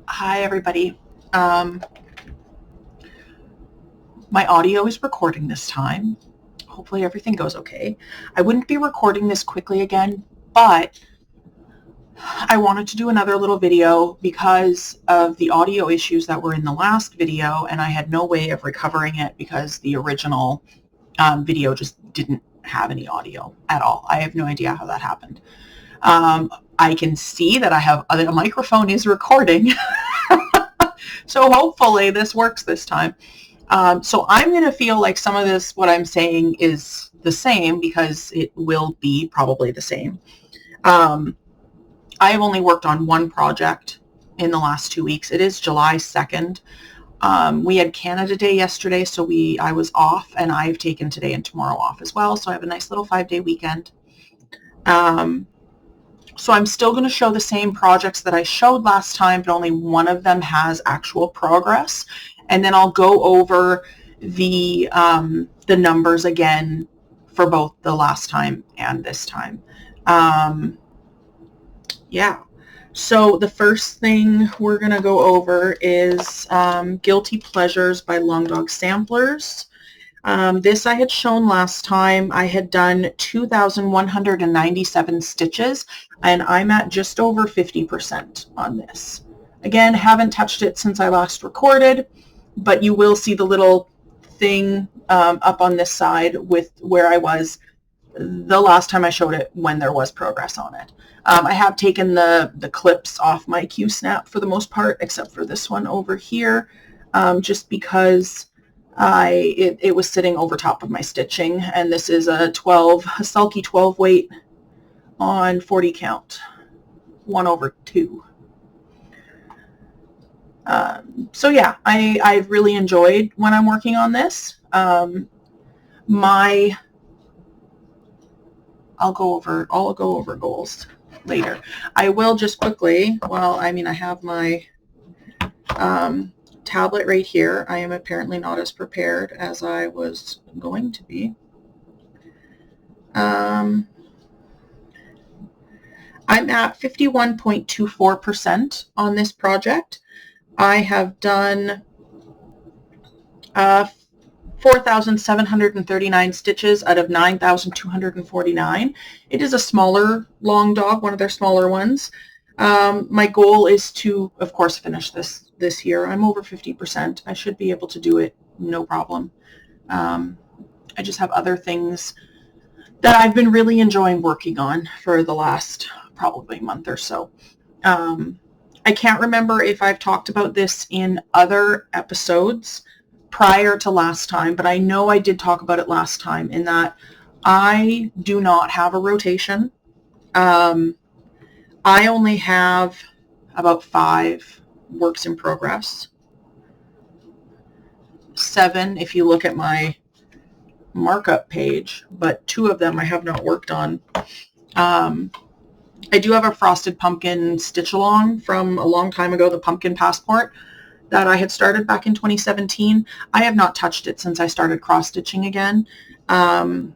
Hi, everybody. Um, my audio is recording this time. Hopefully everything goes okay. I wouldn't be recording this quickly again, but I wanted to do another little video because of the audio issues that were in the last video, and I had no way of recovering it because the original video just didn't have any audio at all. I have no idea how that happened. I can see that the microphone is recording, so hopefully this works this time. So I'm going to feel like some of this, what I'm saying, is the same because it will be probably the same. I have only worked on one project in the last 2 weeks. It is July 2nd. We had Canada Day yesterday, so I was off, and I've taken today and tomorrow off as well. So I have a nice little 5-day weekend. So I'm still going to show the same projects that I showed last time, but only one of them has actual progress. And then I'll go over the numbers again for both the last time and this time. Yeah. So the first thing we're going to go over is Guilty Pleasures by Long Dog Samplers. This I had shown last time. I had done 2,197 stitches, and I'm at just over 50% on this. Again, haven't touched it since I last recorded, but you will see the little thing up on this side with where I was the last time I showed it when there was progress on it. I have taken the clips off my Q-snap for the most part, except for this one over here, just because it was sitting over top of my stitching, and this is a sulky 12 weight on 40 count, 1/2. So yeah, I've really enjoyed when I'm working on this. I'll go over goals later. I will just quickly, I have my tablet right here. I am apparently not as prepared as I was going to be. I'm at 51.24% on this project. I have done 4,739 stitches out of 9,249. It is a smaller Long Dog, one of their smaller ones. My goal is to, of course, finish this year. I'm over 50%. I should be able to do it, no problem. I just have other things that I've been really enjoying working on for the last probably month or so. I can't remember if I've talked about this in other episodes prior to last time, but I know I did talk about it last time in that I do not have a rotation. I only have about 5 works in progress. 7 if you look at my markup page, but 2 of them I have not worked on. I do have a Frosted Pumpkin stitch along from a long time ago, the Pumpkin Passport, that I had started back in 2017. I have not touched it since I started cross stitching again. And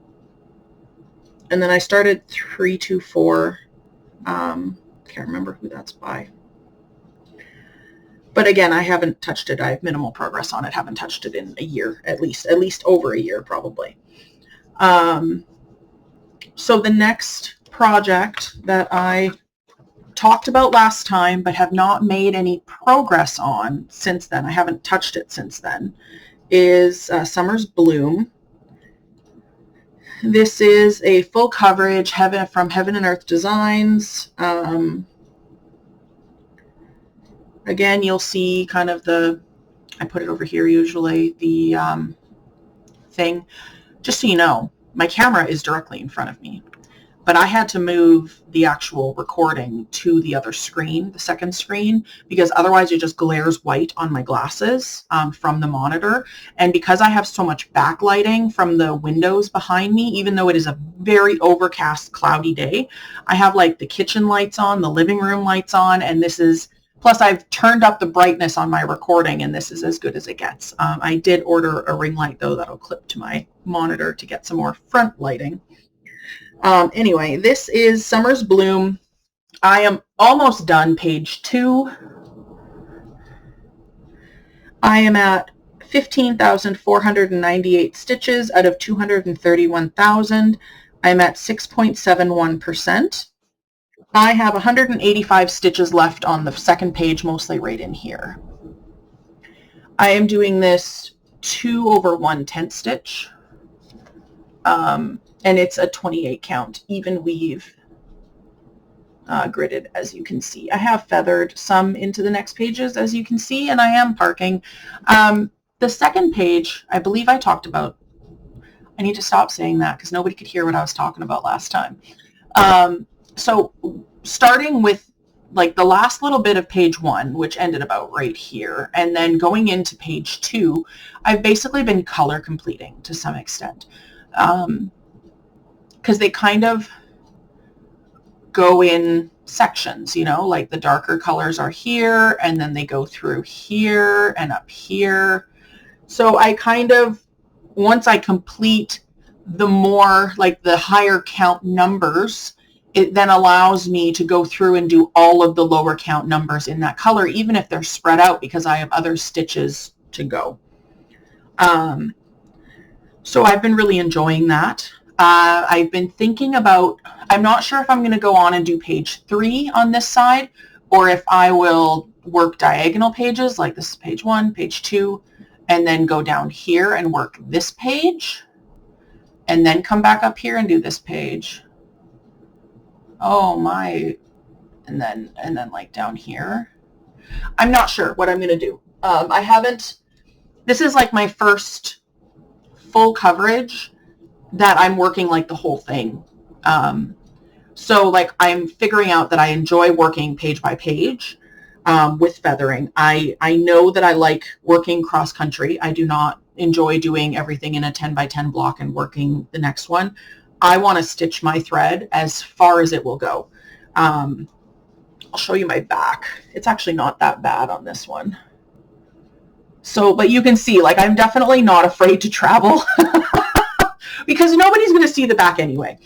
then I started 324. Can't remember who that's by. But again, I haven't touched it. I have minimal progress on it. Haven't touched it in a year, at least over a year, probably. So the next project that I talked about last time but have not made any progress on since then, I haven't touched it since then, is Summer's Bloom. This is a full coverage from Heaven and Earth Designs. Again, you'll see kind of I put it over here usually, the thing. Just so you know, my camera is directly in front of me, but I had to move the actual recording to the other screen, the second screen, because otherwise it just glares white on my glasses from the monitor. And because I have so much backlighting from the windows behind me, even though it is a very overcast, cloudy day, I have like the kitchen lights on, the living room lights on, and plus I've turned up the brightness on my recording, and this is as good as it gets. I did order a ring light though that'll clip to my monitor to get some more front lighting. Anyway, this is Summer's Bloom. I am almost done page 2. I am at 15,498 stitches out of 231,000. I'm at 6.71%. I have 185 stitches left on the second page, mostly right in here. I am doing this 2 over 1/10 stitch, and it's a 28 count even weave gridded, as you can see. I have feathered some into the next pages, as you can see, and I am parking. The second page, I believe I talked about, I need to stop saying that because nobody could hear what I was talking about last time. So starting with like the last little bit of page 1, which ended about right here, and then going into page 2, I've basically been color completing to some extent, because they kind of go in sections, you know, like the darker colors are here, and then they go through here and up here. So I kind of, once I complete the more, like the higher count numbers, it then allows me to go through and do all of the lower count numbers in that color, even if they're spread out, because I have other stitches to go. So I've been really enjoying that. I've been thinking about, I'm not sure if I'm going to go on and do page 3 on this side, or if I will work diagonal pages, like this is page 1, page 2, and then go down here and work this page, and then come back up here and do this page. Oh my, and then like down here. I'm not sure what I'm going to do. I haven't, this is like my first full coverage that I'm working like the whole thing. So like I'm figuring out that I enjoy working page by page with feathering. I know that I like working cross country. I do not enjoy doing everything in a 10 by 10 block and working the next one. I want to stitch my thread as far as it will go. I'll show you my back. It's actually not that bad on this one. So, but you can see, like, I'm definitely not afraid to travel because nobody's going to see the back anyway.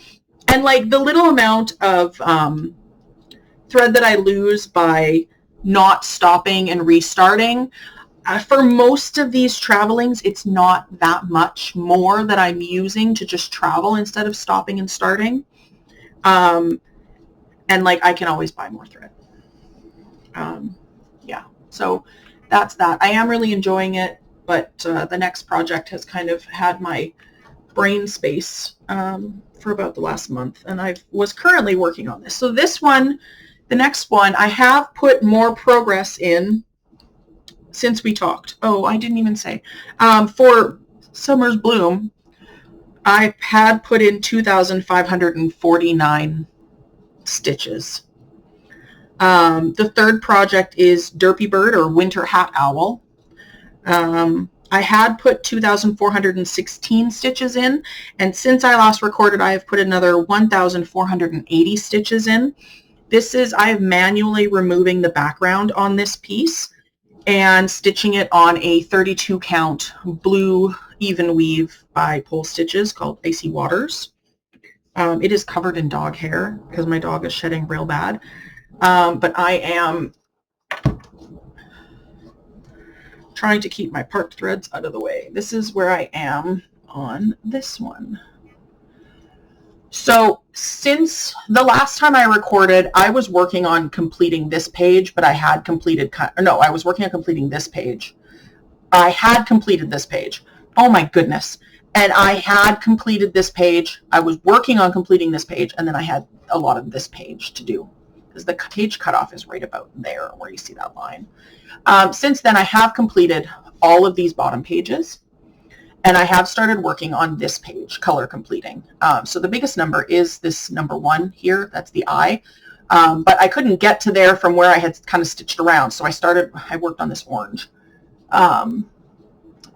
And like the little amount of thread that I lose by not stopping and restarting, for most of these travelings, it's not that much more that I'm using to just travel instead of stopping and starting. And like I can always buy more thread. Yeah, so that's that. I am really enjoying it, but the next project has kind of had my brain space for about the last month, and I was currently working on this. So this one, the next one, I have put more progress in since we talked. Oh, I didn't even say. For Summer's Bloom, I had put in 2,549 stitches. The third project is Derpy Bird or Winter Hat Owl. I had put 2,416 stitches in, and since I last recorded, I have put another 1,480 stitches in. This is, I am manually removing the background on this piece and stitching it on a 32 count blue even weave by Pole Stitches called Icy Waters. It is covered in dog hair because my dog is shedding real bad. But I am trying to keep my part threads out of the way. This is where I am on this one. So since the last time I recorded, I was working on completing this page, but I had completed, no, I was working on completing this page. I had completed this page. Oh my goodness. And I had completed this page. I was working on completing this page, and then I had a lot of this page to do because the page cutoff is right about there where you see that line. Since then, I have completed all of these bottom pages, and I have started working on this page, color completing. So the biggest number is this number 1 here. That's the eye. But I couldn't get to there from where I had kind of stitched around. So I worked on this orange. And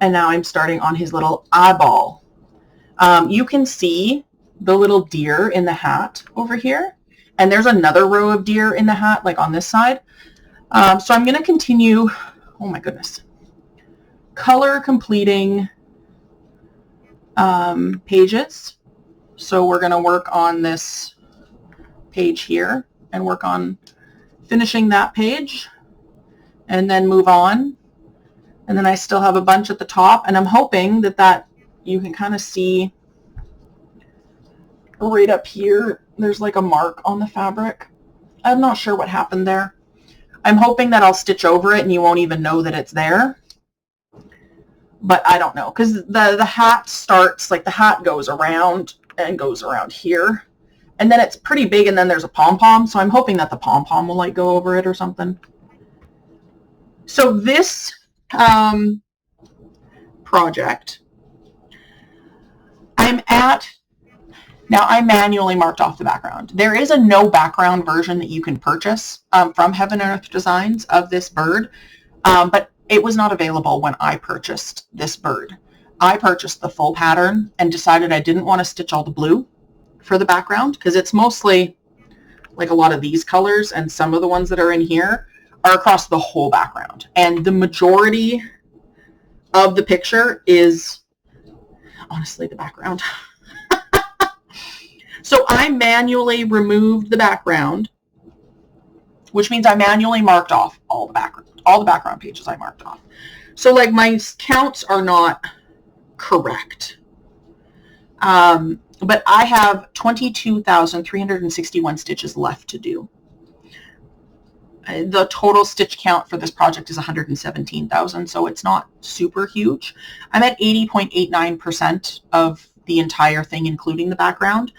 now I'm starting on his little eyeball. You can see the little deer in the hat over here. And there's another row of deer in the hat, like on this side. So I'm going to continue, oh my goodness, color completing pages. So we're going to work on this page here and work on finishing that page and then move on. And then I still have a bunch at the top, and I'm hoping that you can kind of see right up here, there's like a mark on the fabric. I'm not sure what happened there. I'm hoping that I'll stitch over it and you won't even know that it's there. But I don't know, because the hat starts, like the hat goes around and goes around here. And then it's pretty big, and then there's a pom-pom, so I'm hoping that the pom-pom will like go over it or something. So this project, now I manually marked off the background. There is a no background version that you can purchase from Heaven and Earth Designs of this bird, but it was not available when I purchased this bird. I purchased the full pattern and decided I didn't want to stitch all the blue for the background, because it's mostly like a lot of these colors, and some of the ones that are in here are across the whole background. And the majority of the picture is honestly the background. So I manually removed the background, which means I manually marked off all the background pages I marked off. So like my counts are not correct. But I have 22,361 stitches left to do. The total stitch count for this project is 117,000, so it's not super huge. I'm at 80.89% of the entire thing, including the background.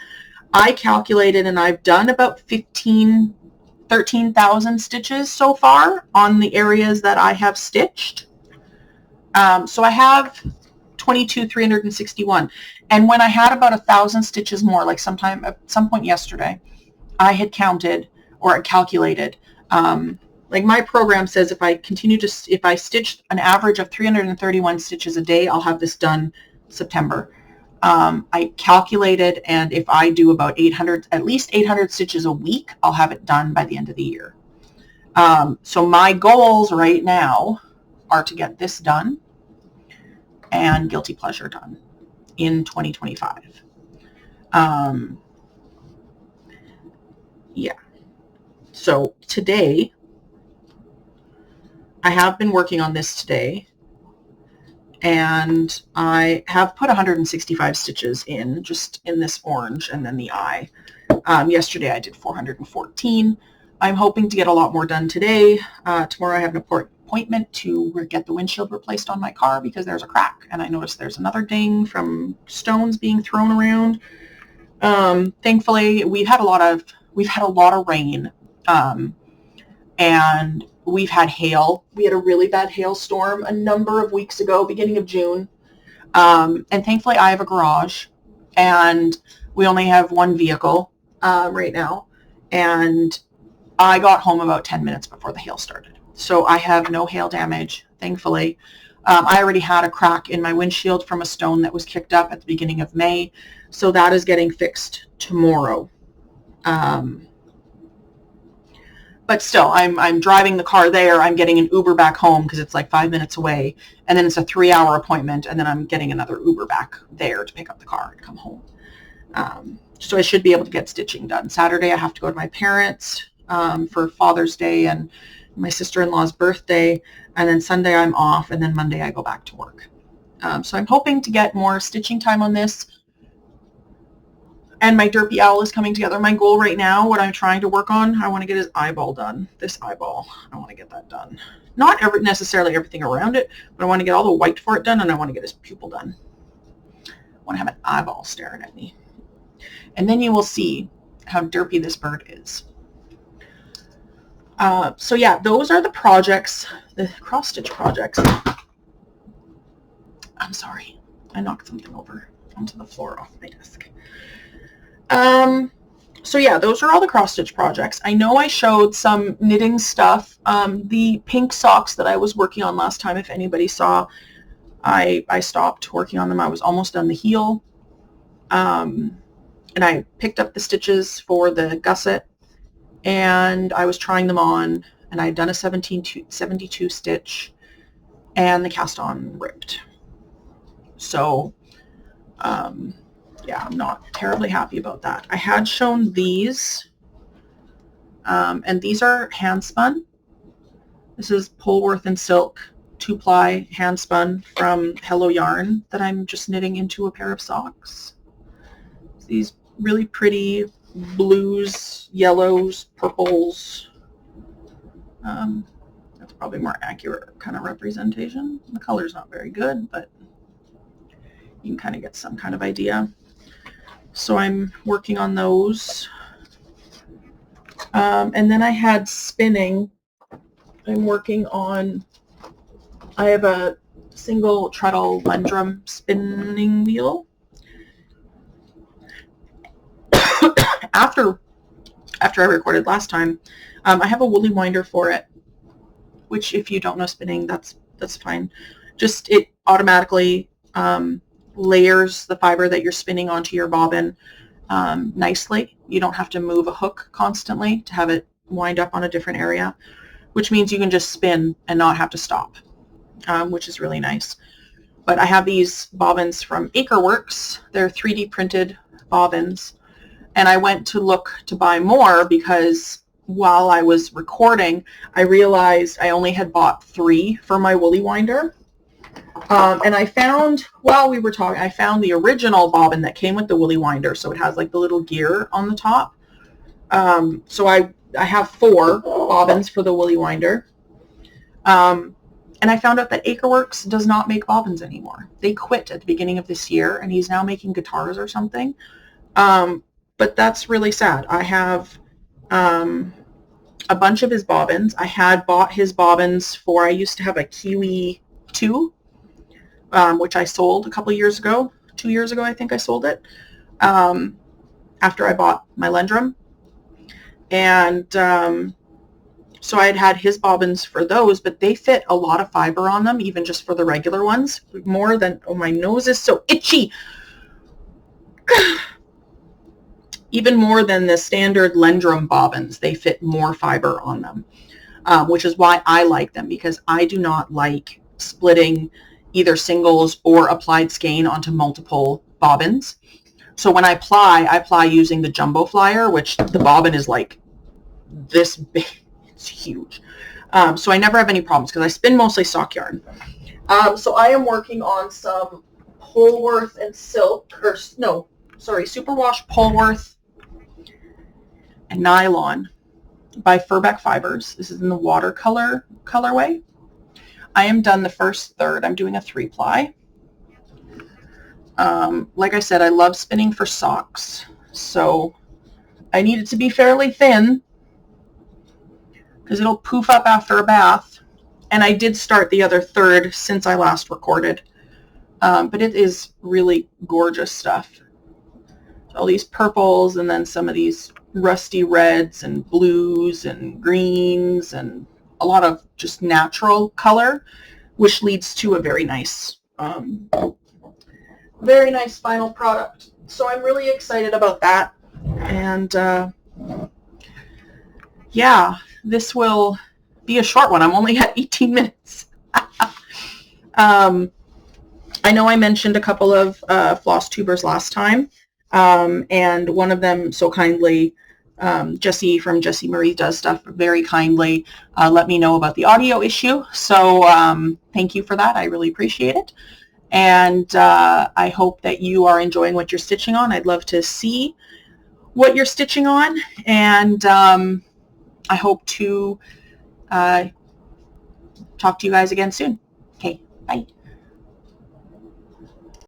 I calculated, and I've done about 13,000 stitches so far on the areas that I have stitched. So I have 22,361. And when I had about 1,000 stitches more, like at some point yesterday, I had counted or calculated, like my program says if I stitch an average of 331 stitches a day, I'll have this done September. I calculated, and if I do about at least 800 stitches a week, I'll have it done by the end of the year. So my goals right now are to get this done and Guilty Pleasure done in 2025. Yeah. So today, I have been working on this today, and I have put 165 stitches in, just in this orange and then the eye. Yesterday I did 414. I'm hoping to get a lot more done today. Tomorrow I have an appointment to get the windshield replaced on my car because there's a crack, and I noticed there's another ding from stones being thrown around. Thankfully, we've had a lot of rain, and we've had hail. We had a really bad hailstorm a number of weeks ago, beginning of June. And thankfully I have a garage, and we only have one vehicle right now. And I got home about 10 minutes before the hail started. So I have no hail damage, thankfully. I already had a crack in my windshield from a stone that was kicked up at the beginning of May. So that is getting fixed tomorrow. But still, I'm driving the car there. I'm getting an Uber back home because it's like 5 minutes away. And then it's a 3-hour appointment. And then I'm getting another Uber back there to pick up the car and come home. So I should be able to get stitching done. Saturday, I have to go to my parents for Father's Day and my sister-in-law's birthday. And then Sunday, I'm off. And then Monday, I go back to work. So I'm hoping to get more stitching time on this. And my Derpy Owl is coming together. My goal right now, what I'm trying to work on, I want to get his eyeball done. This eyeball, I want to get that done. Not necessarily everything around it, but I want to get all the white for it done, and I want to get his pupil done. I want to have an eyeball staring at me. And then you will see how derpy this bird is. So yeah, those are the projects, the cross-stitch projects. I'm sorry, I knocked something over onto the floor off my desk. So yeah, those are all the cross-stitch projects. I know I showed some knitting stuff. The pink socks that I was working on last time, if anybody saw, I stopped working on them. I was almost done the heel. And I picked up the stitches for the gusset, and I was trying them on, and I had done a 72 stitch, and the cast on ripped. So, yeah, I'm not terribly happy about that. I had shown these, and these are hand spun. This is Polworth and Silk 2-ply hand spun from Hello Yarn that I'm just knitting into a pair of socks. These really pretty blues, yellows, purples. That's probably more accurate kind of representation. The color's not very good, but you can kind of get some kind of idea. So I'm working on those. And then I had spinning. I'm working on, I have a single treadle Lendrum spinning wheel. After I recorded last time, I have a woolly winder for it, which if you don't know spinning, that's fine. Just it automatically layers the fiber that you're spinning onto your bobbin nicely. You don't have to move a hook constantly to have it wind up on a different area, which means you can just spin and not have to stop, which is really nice. But I have these bobbins from Acreworks. They're 3D printed bobbins. And I went to look to buy more because while I was recording, I realized I only had bought 3 for my woolly winder. And I found, while we were talking, I found the original bobbin that came with the woolly winder. So it has like the little gear on the top. So I have 4 bobbins for the woolly winder. And I found out that Acreworks does not make bobbins anymore. They quit at the beginning of this year, and he's now making guitars or something. But that's really sad. I have a bunch of his bobbins. I had bought his bobbins for, I used to have a Kiwi 2, which I sold a couple years ago. 2 years ago, I think I sold it, after I bought my Lendrum. And so I had his bobbins for those, but they fit a lot of fiber on them, even just for the regular ones. More than, oh, my nose is so itchy. Even more than the standard Lendrum bobbins, they fit more fiber on them, which is why I like them, because I do not like splitting either singles or applied skein onto multiple bobbins. So when I ply using the Jumbo Flyer, which the bobbin is like this big. It's huge. So I never have any problems because I spin mostly stock yarn. So I am working on some Polworth and Silk, or no, sorry, Superwash Polworth and Nylon by Furbeck Fibers. This is in the watercolor colorway. I am done the first third. I'm doing a 3-ply. Like I said, I love spinning for socks, so I need it to be fairly thin because it'll poof up after a bath. And I did start the other third since I last recorded, but it is really gorgeous stuff. All these purples and then some of these rusty reds and blues and greens and a lot of just natural color, which leads to a very nice final product. So I'm really excited about that. And yeah, this will be a short one. I'm only at 18 minutes. I know I mentioned a couple of floss tubers last time. And one of them so kindly, Jessie from Jessie Marie Does Stuff, very kindly let me know about the audio issue. So thank you for that. I really appreciate it. And I hope that you are enjoying what you're stitching on. I'd love to see what you're stitching on. And I hope to talk to you guys again soon. Okay, bye.